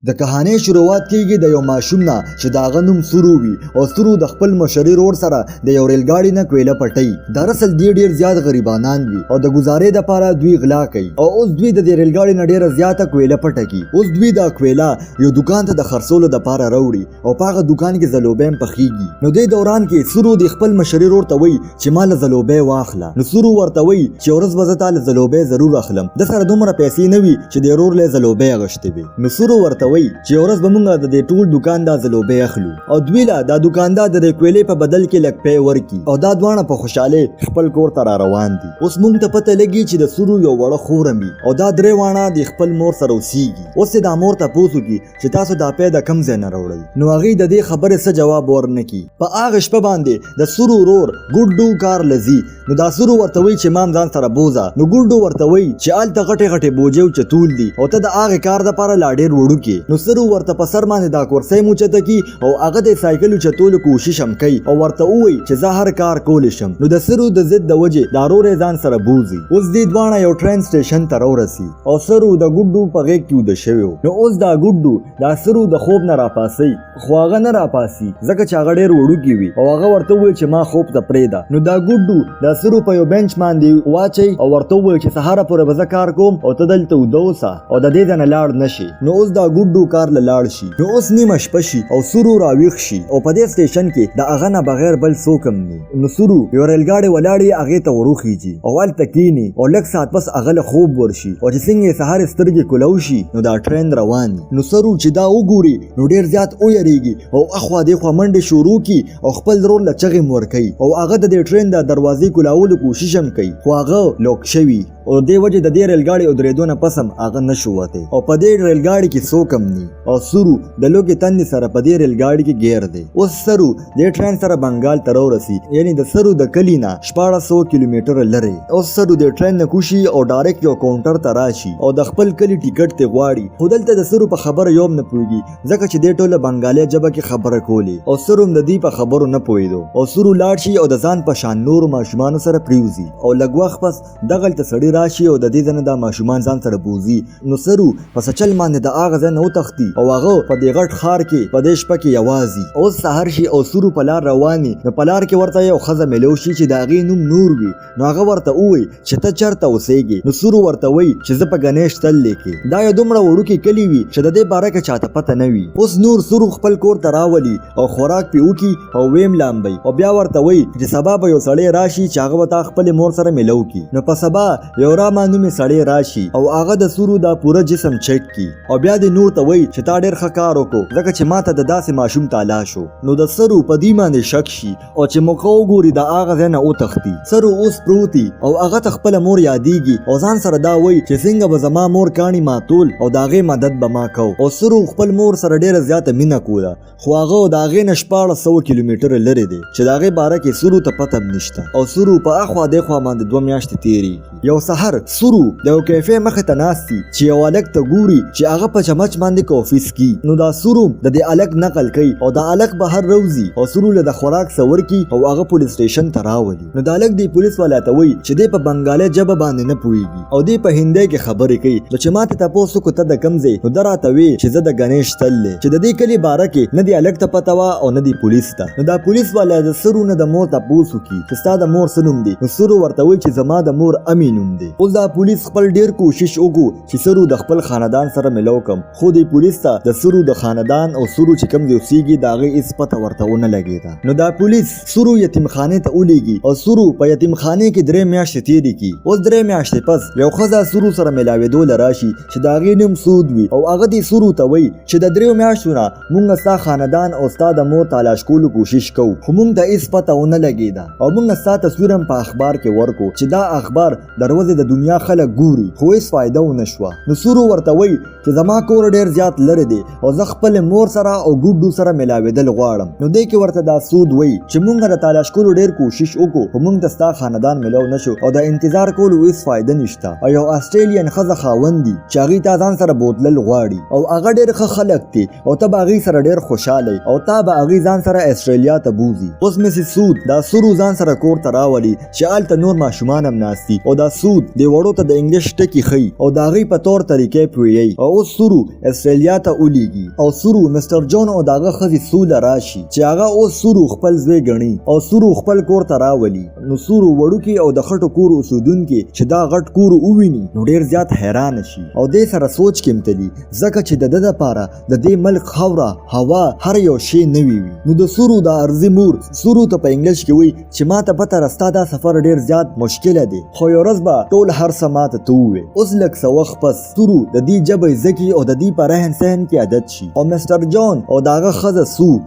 د کہانی شروعات کیږي د یو ماشوم نه چې د هغه نوم سورو وي او سورو د خپل مشري رور سره د یو ریل ګاډي نه کویله پټي. دراصل ډیر زیات غریبانان وي او د گزارې د پاره دوی غلا کوي او اوس دوی د ریل ګاډي نه ډیره زیاته کویله پټه کی. اوس دوی دا کویله یو دکان ته د خرڅولو د پاره راوړي او پاغه دکان کې زلوبیم پخېږي. نو د دوران کې سورو د خپل مشري رور ته وایي چې مال زلوبې واخله. نو سورو ورته وایي چې ورځ به زه تاله زلوبې ضرور اخلم. د سره دومره پیسې نه وي چې د رور له زلوبې غشتې وي. نو سورو ورته وایي چې ورځ به موږ د دې ټول دکان دا زلوبې اخلو او دوی لا دا دکاندار د کویلې په بدل کې لک پی ورکی او دا دوانه په خوشاله خپل کور ته را روان دي. اوس موږ ته پته لګي چې د سورو یو وړه خورمي او دا درې وانه د خپل مور سره اوسېږي. اوس د مور ته پوښتنه کوي چې تاسو دا پیدا کم ځای نه راوړل. نو هغه د دې خبره څه جواب ورنکي. په هغه شپه باندې د سورو رور ګډو کار لذي. نو دا سورو ورته وی چې مام ځان سره بوزا. نو ګډو ورته وی چې آلته غټه بوجو چتول دي او ته د هغه کار د پاره لا ډیر وړو کې. نو سورو ورته په سر باندې دا کورسۍ موچته کی او هغه د سایکل چتول کوشش هم کوي او ورته وی چې زه هر کار کول شم. نو د سورو د ضد د وجه دا رور ځان سره بوزي. اوس دې دوانه یو ټرین سټیشن ته ورسي او سورو د ګډو په غېږ کې ود شوی. نو اوس دا ګډو دا سورو د خوب نه راپاسي خو هغه نه راپاسي ځکه چې هغه ډیر وړو کې وي او هغه ورته وی چې ما خوب ته پرېدا. نو دا ګډو دا سورو په یو بنچ باندې واچي او ورته وی چې سهار پورې به کار کوم او ته دلته ودوسه او د دې نه لاړ نشي. نو اوس دا ګډو کار لاړ شي. نو اوس نیمه شپه شي او سورو راويخ شي او په دې سټیشن کې د اغه نه بغیر بل څوک هم نه. نو سورو یو ریل ګاډي ولاړی هغه ته وروخیږي او ول تکینی او لږ ساعت پس هغه خوب ورشي او چې څنګه سهار سترګې کولو شي. نو دا ټرین روان. نو سورو چې دا وګوري نو ډیر زیات او یریږي او اخوا د خوا منډه شروع کی او خپل رول لچغي مور کوي او هغه د ټرین د دروازې کولاولو کوشش هم کوي خو هغه لوک شوی او د وجه د دې ریل ګاډي او درېدونه پسم هغه نشو وته او په دې ریل ګاډي کې څوک هم نه او سورو د لوګي تند سره په دې ریل ګاډي کې گیر دی. اوس سورو د ټرین سره بنگال ته ورسي یعنی د سورو د کلینا 1400 کیلومتر لري. اوس سورو د ټرین نه کوشي او ډایرکټ یو کاونټر ته راشي او د خپل کلی ټیکټ ته غواړي. خو دلته د سورو په خبره یوم نه پويږي ځکه چې د ټوله بنگالي ژبه کې خبره کولی او سورو د دې په خبرو نه پويدو او سورو لاړ شي او د ځان په شان نور ماشومان سره پریوزي او لګوخ پس دغه ته سړی راشي او د دې ځنه د ماشومان ځان سره بوزي. نو سرو پس چل باندې د اغه ځنه او تختی او هغه په دې غټ خار کې په دې شپه کې یوازي او سحر شي او سرو په لار رواني. نو په لار کې ورته یو خزه ملو شي چې دا غي نوم نور وي. نو هغه ورته وای چې ته چرته اوسېږي. نو سرو ورته وای چې زه په غنیش تل لیکي دا یو دومره وړو کې کلی وي چې د دې باره کې چاته پته نه وي. اوس نور سرو خپل کور ته راولي او خوراک پیوکي او ویم لامبي او بیا ورته وای چې سبا به یو سړی راشي چې هغه وتا خپل مور سره ملو کی. نو په سبا یو را مانو سړی راشي او هغه د سورو دا پوره جسم چیک کی او بیا د نور ته وای چې تا ډیر ښه کار وکړو ځکه چې ماته د داسې ماشوم تعالی شو. نو د سرو په دې باندې شک شي او چې موږ وګوري د هغه نه او تختی. سرو اوس پروتي او هغه خپل مور یادېږي او ځان سره دا وای چې څنګه به زما مور کانی ماتول او داغه مدد به ما کو. او سرو خپل مور سره ډیره زیاته مینا کوله خو هغه داغه نه 1400 کیلومتر لري دی چې داغه باره کې سرو ته پته نشته. او سرو په اخوا د خوا باندې 2 میاشتې تیری. یو سحر سرو د کیفه مخ ته ناستي چې یو الک ته ګوري چې هغه په چمچ باندې کافیس کی. نو دا سورو د دې الک نقل کوي او دا الک بهر روزي او سورو له د خوراک سور کی او هغه پولیس سټیشن ته راولي. نو دا الک دی پولیس والا ته وای چې د په بنگالي ژبه باندې نه پويږي او د په هندي کې خبرې کوي. نو چې ماته تاسو کو ته د کمزې نو دراته وی چې زه د غنیش تل چې د دې کلی باره کې نه دی الک ته پتا وا او نه دی پولیس ته. نو دا پولیس والا د سرو نه د مور تاسو کی چې ستاسو د مور سنوم دی. نو سرو ورته وی چې زما د مور امینوم دی. اوس دا پولیس خپل ډیر کوشش وکړو چې سرو د خپل خاندان سره ملو کم خو د پولیس ته د سرو د خاندان او سرو چې کوم دی اوسېږي داغه هیڅ پته ورته ونه لګیدا. نو دا پولیس سرو یتیم خانه ته ولېږي او سرو په یتیم خانه کې 3 میاشتې تیری کی. اوس 3 میاشتې پس یو خزه سرو سره ملاوېدو لراشي چې داغه نوم سود وي او هغه دی سرو ته وای چې د 3 میاشتو نه مونږ ستا خاندان او ستا د مور تلاش کولو کوشش کوو خو مونږ ته هیڅ پته ونه لګیدا او مونږ ستا تصویر هم په اخبار کې ورکو چې دا اخبار دروازه د دنیا خلک ګوري خو هیڅ فائدہ ونه شو. نو سورو ورته وای چې زما کور ډیر زیات لري دی او زه خپل مور سره او ګډو سره ملاوېدل غواړم. نو دې کې ورته دا سود وای چې مونږ د تلاش کولو ډیر کوشش وکړو خو مونږ د ستا خاندان ملو نشو او د انتظار کولو هیڅ فائدہ نشته. او یو استرالیان خزه خاوندي چې هغه ته ځان سره بوتلل غواړي او هغه ډیر ښه خلک دي او ته به هغه سره ډیر خوشاله او ته به هغه ځان سره استرالیا ته بوزي. اوس مې سود دا سورو ځان سره کور ته راولي چې آلته نور ماشومان هم ناستي او دا سود سود د وړو ته د انګلیش ټکی خي او د هغې په طور طریقې پوهیي او اوس سورو استرالیا ته ولیږي او سورو مستر جون او د هغه ښځې سوله راشي چې هغه اوس سورو خپل زوی ګڼي او سورو خپل کور ته راولي. نو سورو وړوکي او د خټو کور اوسېدونکي چې دا غټ کور وویني نو ډېر زیات حیران شي او دې سره سوچ کې متلي ځکه چې د ده دپاره د دې ملک خاوره هوا هر یو شی نوي وي. نو د سورو د ارضي مور سورو ته په انګلیش کې وایي چې ما ته پته رستا دا سفر ډېر زیات مشکله دی خو یو ورځ به ټول هر څه ماته ته ووایي. اوس لږ څه وخت پس سورو د دې ژبې زده کړي او د دې په رهن سهن کې عادت شي او مستر جون او د هغه ښځه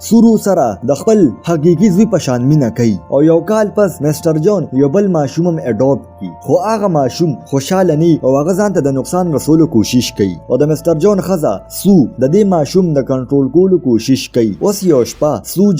سورو سره د خپل حقیقي زوی په شان مینه کوي او یو کال پس مستر جون یو بل ماشوم هم اډاپټ کړي خو هغه ماشوم خوشحاله نه او هغه ځان ته د نقصان رسولو کوشش کوي او د مستر جون ښځه د دې ماشوم د کنټرول کولو کوشش کوي. اوس یو شپه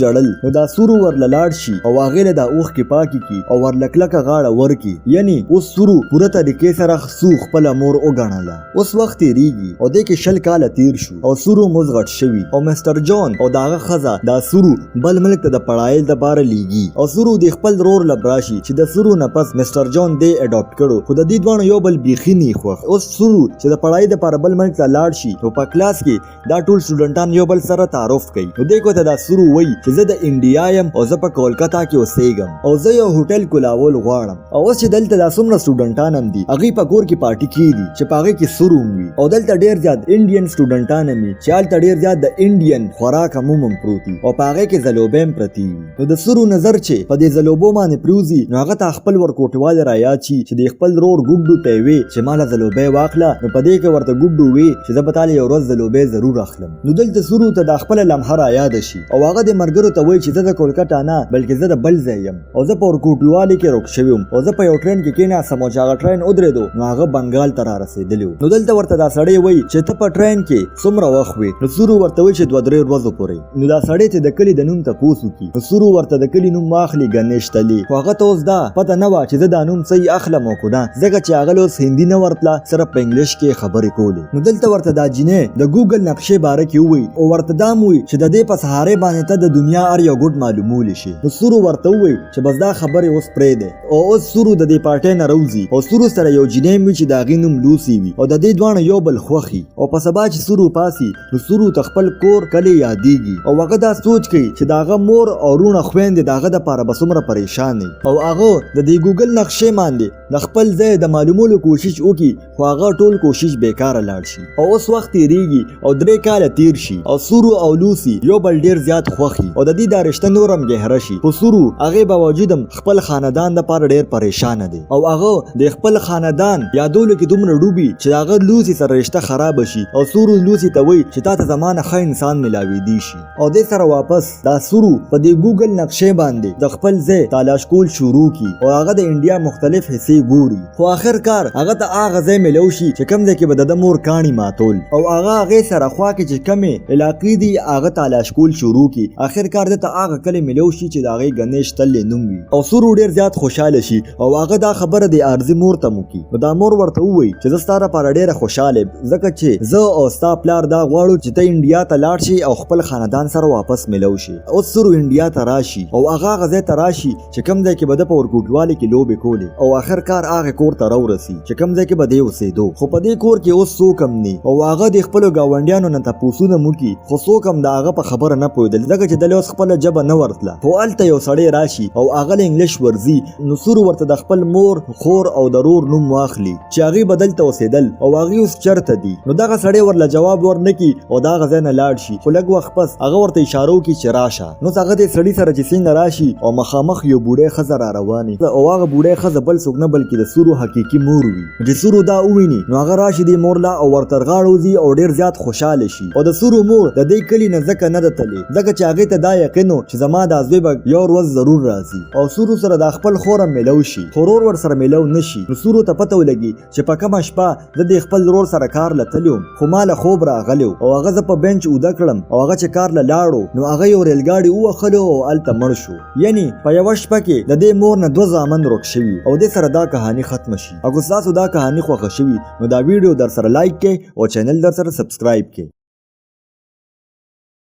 جړل نو دا سورو ورله لاړ شي او هغې له دا اوښکې پاکې کړي او ورلکلکه غاړه ورکړي یعنی اوس سورو پوره طریقې سره خپله مور وګڼله. اوس وخت تېرېږي او دې کې 20 کاله تېر شو او سورو موز غټ شوي او مستر جون او د هغه ښځه دا سورو بل ملک ته د پړایل دپاره لیږي او سورو د خپل رور له راشي چې د سورو نه پس مستر جون دې اډاپټ کړو خو د دې دواړو یو بل بیخي نه خوښ. اوس سورو چې د پړایي دپاره بل ملک ته لاړ شي نو په کلاس کې دا ټول سټوډنټان یو بل سره تعارف کوي نو دې کو ته دا سورو وایي چې زه د انډیا یم او زه په کولکتا کې اوسېږم او زه یو هوټل کولول غواړم او اوس چې دلته دا څومره سټوډنټان هم دي هغوی په کور کې پارټي کېږي چې په هغې کې سورو هم وي او دلته ډېر زیات انډین سټوډنټان هم وي چې هلته ډېر زیات د انډین خوراک هم پروت وي او په هغې کې ځلوبې هم پرتې وي. نو د سورو نظر چې په دې ځلوبو باندې پروزي نو هغه ته خپل ورکوټوالی رایاد شي چې د خپل رور ګوډو ته یې وې چې ما له ځلوبې واخله نو په دې کې ورته ګوډو وې چې زه به تاله یو ورځ ځلوبې ضرور اخلم. نو دلته سورو ته د خپله لمحه رایاده شي او هغه د ملګرو ته وایي چې زه د کولکتا نه بلکې زه د بل ځای یم او زه په ورکوټوالي کې روک شوی وم او زه په یو ټرین کې کېناستم او چې هغه ټرین ودرېدو نو هغه بنګال ته را رسېدلی و. نو دلته ورته دا سړی وایي چې ته په ټرین کې څومره وخت وې نو سورو ورته وایي چې 2-3 ورځو پورې. نو دا سړی چې د کلي د نوم تپوس وکړي نو سورو ورته د کلي نوم واخلي ګنیش تلي خو هغه ته اوس دا پته نه وه چې زه دا نوم صحیح اخلم او که نه ځکه چې هغه اوس هندي نه ورتله صرف په انګلیش کې خبرې کولې. نو دلته ورته دا جینۍ د ګوګل نقشې باره کې ووایي او ورته دا هم وایي چې د دې په سهارې باندې ته د دنیا هر یو ګوټ معلومولی شي. نو سورو ورته ووایي چې بس دا خبرې اوس پرېږدی او اوس سورو د دې پارټۍ نه راوځي او سورو سره یو جینۍ وي چې د هغې نوم لوسی وي او د دې دواړه یو بل خوښي او په سبا چې سورو پاسي نو سورو ته خپل کور کلی یادېږي او هغه دا سوچ کوي چې د هغه مور او رونه خویندې د هغه دپاره به څومره پریشان وي او هغه د دې ګوګل نقشې باندې د خپل ځای د معلومولو کوشش وکړي خو هغه ټول کوشش بیکاره لاړ شي او اوس وخت تېرېږي او 3 کاله تېر شي او سورو او لوسی یو بل ډېر زیات خوښي او د دې دا رشته نور هم ګهره شي خو سورو هغې باوجود هم خپل خاندان دپاره ډېر پریشانه دی او هغه د خپل خاندان یادولو کې دومره ډوبي چې هغه لوسی سره رشته خرابه شي او سورو لوسی ته وایي چې تا ته زما نه ښه انسان میلاویدی شي او دې سره واپس دا سورو په دې ګوګل نقشې باندې د خپل ځای تالاش کول شروع کړي او هغه د انډیا مختلف حصې ګوري خو آخر کار هغه ته هغه ځای میلو شي چې کوم ځای کې به د ده مور کاڼي ماتول او هغه هغې سره خوا کې چې کمې علاقې دي هغه تالاش کول شروع کړي آخر کار ده ته هغه کلی میلو شي چې د هغې ګنیش تلې نوم وي او سورو ډېر زیات خوشحاله شي او هغه دا خبره د ارضي مور ته وکړي نو دا مور ورته ووایي چې زه ستا لپاره ډېره خوشحاله یم ځکه چې زه او ستا پلار دا غواړو چې ته انډیا ته لاړ شي او خپل خاندان سره واپس میلو شي. اوس سورو انډیا ته راشي او هغه ځای ته راشي چې کوم ځای کې به ده په ورکوټوالي کې لوبې کولې او آخر کار هغې کور ته راورسي چې کوم ځای کې به دی اوسېدو خو په دې کور کې اوس څوک هم نه او هغه د خپلو ګاونډیانو نه تپوسونه وکړي خو څوک هم د هغه په خبره نه پوهېدل ځکه چې دلې اوس خپله ژبه نه ورتله خو هلته یو سړی راشي او هغه له انګلیش ورځي نو سورو ورته د خپل مور خور او د رور نوم واخلي چې هغې به دلته اوسېدل او هغې اوس چرته دي نو دغه سړی ورله جواب ورنکړي او دغه ځای نه لاړ شي خو لږ وخت پس هغه ورته اشاره وکړي چې راشه نو هغه دې سړي سره چې څنګه راشي او مخامخ یو بوډۍ ښځه را روانې او هغه بوډۍ ښځه بل څوک نه بلکې د سورو حقیقي مور وي چې سورو دا وویني نو هغه راشي دې مور له او ورته غاړه وځي او ډېر زیات خوشحاله شي او د سورو مور د دې کلي نه ځکه نه ده تلې ځکه چې هغې ته دا یقین و چې زما دا زوی به یو ورځ ضرور راځي او سورو سره د خپل خور هم میلو شي خو ورور ورسره میلو نه شي نو سورو ته پته ولګي چې په کومه شپه زه د خپل ورور سره کار له تللی وم خو ما له خوب راغلی او هغه زه په بنچ اوده کړم او هغه چې کار له لاړو نو هغه یو ریلګاډي ووهلو او هلته مړ شو یعنی په یوه شپه کې د دې مور نه 2 زامن روک شوي او دې سره دا کهاني ختمه شي. اګر ستاسو دا کهاني خوښه شوي نو دا ویډیو در سره لایک کړئ او چینل در سره سبسکرایب کړئ.